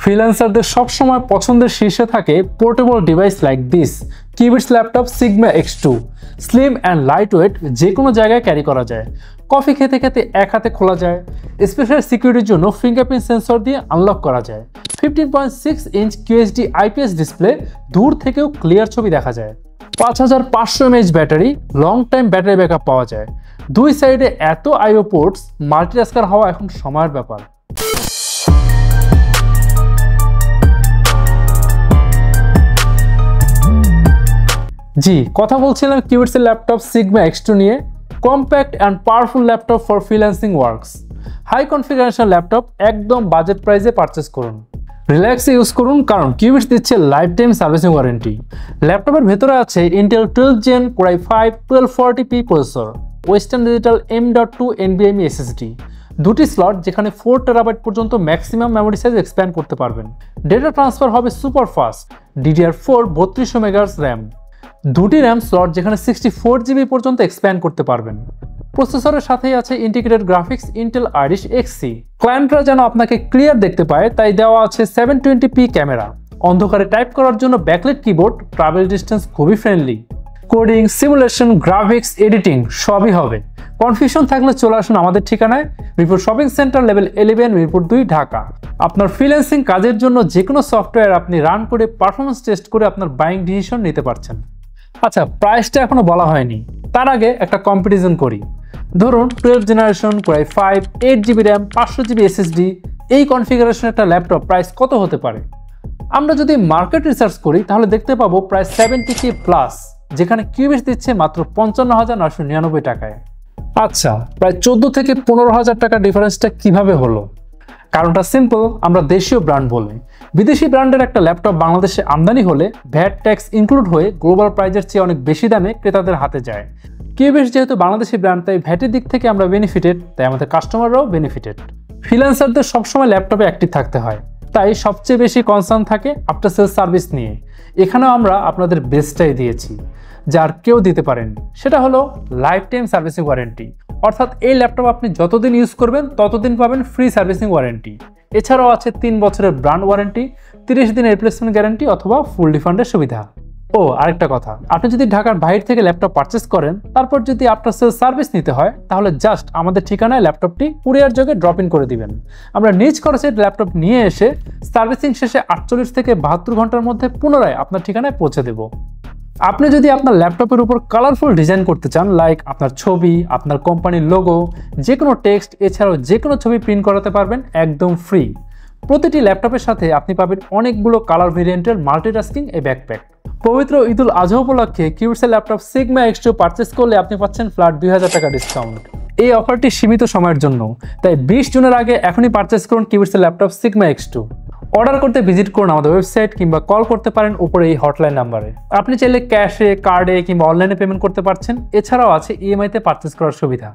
ফ্রিল্যান্সারদের সবসময় পছন্দের শীর্ষে থাকে portable device like this cubits laptop Sigma X2। Slim and light weight, যে কোনো জায়গায় ক্যারি করা যায়। কফি খেতে খেতে এক হাতে খোলা যায়। স্পেশাল সিকিউরিটির জন্য ফিঙ্গারপ্রিন্ট সেন্সর দিয়ে আনলক করা যায়। 15.6 ইঞ্চ QHD IPS ডিসপ্লে, দূর থেকেও ক্লিয়ার ছবি দেখা যায়। 5500 mAh battery, long time battery backup পাওয়া যায়। দুই সাইডে এত আইও পোর্টস, মাল্টিটাস্কার হওয়া এখন সময়ের ব্যাপার। জি, কথা বলছিলাম কিউবিটসের ল্যাপটপ সিগমা X2 নিয়ে। Compact and powerful laptop for freelancing works. High configuration laptop, একদম বাজেট প্রাইসে পারচেস করুন। রিল্যাক্সে ইউজ করুন, কারণ কিউবিটস দিচ্ছে লাইফ টাইম সার্ভিসিং ওয়ারেন্টি। ল্যাপটপের ভেতরে আছে Intel 12 Gen Core i5 1240p processor, western digital M.2 NVMe SSD, দুটি স্লট যেখানে 4 TB পর্যন্ত ম্যাক্সিমাম মেমোরি সাইজ এক্সপ্যান্ড করতে পারবেন। ডেটা ট্রান্সফার হবে super fast. DDR4 3200 MHz RAM, দুটি র্যাম স্লট যেখানে 64 GB পর্যন্ত এক্সপ্যান্ড করতে পারবেন। প্রসেসরের সাথেই আছে integrated graphics Intel Irish Xe। ক্লায়েন্টরা যেন আপনাকে ক্লিয়ার দেখতে পায় তাই দেওয়া আছে 720p ক্যামেরা। অন্ধকারে টাইপ করার জন্য ব্যাকলাইট কিবোর্ড, ট্রাভেল ডিস্টেন্স খুবই friendly. Coding, simulation, graphics, editing সবই হবে। কনফিউশন থাকলে চলে আসুন আমাদের ঠিকানায়, Mirpur shopping centre, level 11, Mirpur 2, Dhaka. আপনার ফ্রিল্যান্সিং কাজের জন্য যে কোনো সফটওয়্যার আপনি রান করে পারফরমেন্স টেস্ট করে আপনার বাইং ডিসিশন নিতে পারছেন। আচ্ছা, প্রাইসটা এখনো বলা হয়নি, তার আগে একটা কম্পিটিশন করি। ধরুন 12 generation Core i5 8GB RAM 500GB SSD, এই কনফিগারেশন একটা ল্যাপটপ প্রাইস কত হতে পারে? আমরা যদি মার্কেট রিসার্চ করি তাহলে দেখতে পাবো প্রায় 70K প্লাস, যেখানে কিউবিটস দিচ্ছে মাত্র 55,999 টাকায়। আচ্ছা, প্রায় 14 থেকে 15,000 টাকা ডিফারেন্সটা কিভাবে হলো? কারণটা সিম্পল, আমরা দেশীয় ব্র্যান্ড বলি। বিদেশি ব্র্যান্ডের একটা ল্যাপটপ বাংলাদেশে আমদানি হলে ভ্যাট ট্যাক্স ইনক্লুড হয়ে গ্লোবাল প্রাইজের চেয়ে অনেক বেশি দামে ক্রেতাদের হাতে যায়। কিউবিটস যেহেতু বাংলাদেশি ব্র্যান্ড, তাই ভ্যাটের দিক থেকে আমরা বেনিফিটেড, তাই আমাদের কাস্টমাররাও বেনিফিটেড। ফ্রিল্যান্সারদের সবসময় ল্যাপটপে অ্যাক্টিভ থাকতে হয়, তাই সবচেয়ে বেশি কনসার্ন থাকে আফটার সেল সার্ভিস নিয়ে। এখানেও আমরা আপনাদের বেস্টটাই দিয়েছি, যা আর কেউ দিতে পারেনি। সেটা হলো লাইফ টাইম সার্ভিসিং ওয়ারেন্টি। অর্থাৎ এই ল্যাপটপ আপনি যতদিন ইউজ করবেন ততদিন পাবেন ফ্রি সার্ভিসিং ওয়ারেন্টি। এছাড়াও আছে 3 বছরের ব্র্যান্ড ওয়ারেন্টি, 30 দিনের রিপ্লেসমেন্ট গ্যারান্টি অথবা ফুল রিফান্ডের সুবিধা। ও আরেকটা কথা, আপনি যদি ঢাকার বাইরে থেকে ল্যাপটপ পারচেস করেন, তারপর যদি আফটার সেল সার্ভিস নিতে হয়, তাহলে জাস্ট আমাদের ঠিকানায় ল্যাপটপটি কুরিয়ার যোগে ড্রপ ইন করে দিবেন। আমরা নিজ খরচে ল্যাপটপ নিয়ে এসে সার্ভিসিং শেষে 48 থেকে 72 ঘন্টার মধ্যে পুনরায় আপনার ঠিকানায় পৌঁছে দেব। আপনি যদি আপনার ল্যাপটপের উপর কালারফুল ডিজাইন করতে চান, লাইক আপনার ছবি, আপনার কোম্পানির লোগো, যে কোনো টেক্সট, এছাড়াও যে কোনো ছবি প্রিন্ট করাতে পারবেন একদম ফ্রি। প্রতিটি ল্যাপটপের সাথে আপনি পাবেন অনেকগুলো কালার ভেরিয়েন্টের মাল্টিটাস্কিং এই ব্যাকপ্যাক। পবিত্র ঈদুল আজহা উপলক্ষে কিউবিটসের ল্যাপটপ সিগমা X2 পারচেস করলে আপনি পাচ্ছেন ফ্ল্যাট 2000 টাকা ডিসকাউন্ট। এই অফারটি সীমিত সময়ের জন্য, তাই 20 জুনের আগে এখনই পারচেস করুন কিউবিটসের ল্যাপটপ সিগমা X2। অর্ডার করতে ভিজিট করুন আমাদের ওয়েবসাইট কিংবা কল করতে পারেন উপরে এই হটলাইন নাম্বারে। আপনি চাইলে ক্যাশে, কার্ডে কিংবা অনলাইনে পেমেন্ট করতে পারছেন। এছাড়াও আছে EMI তে পারচেস করার সুবিধা।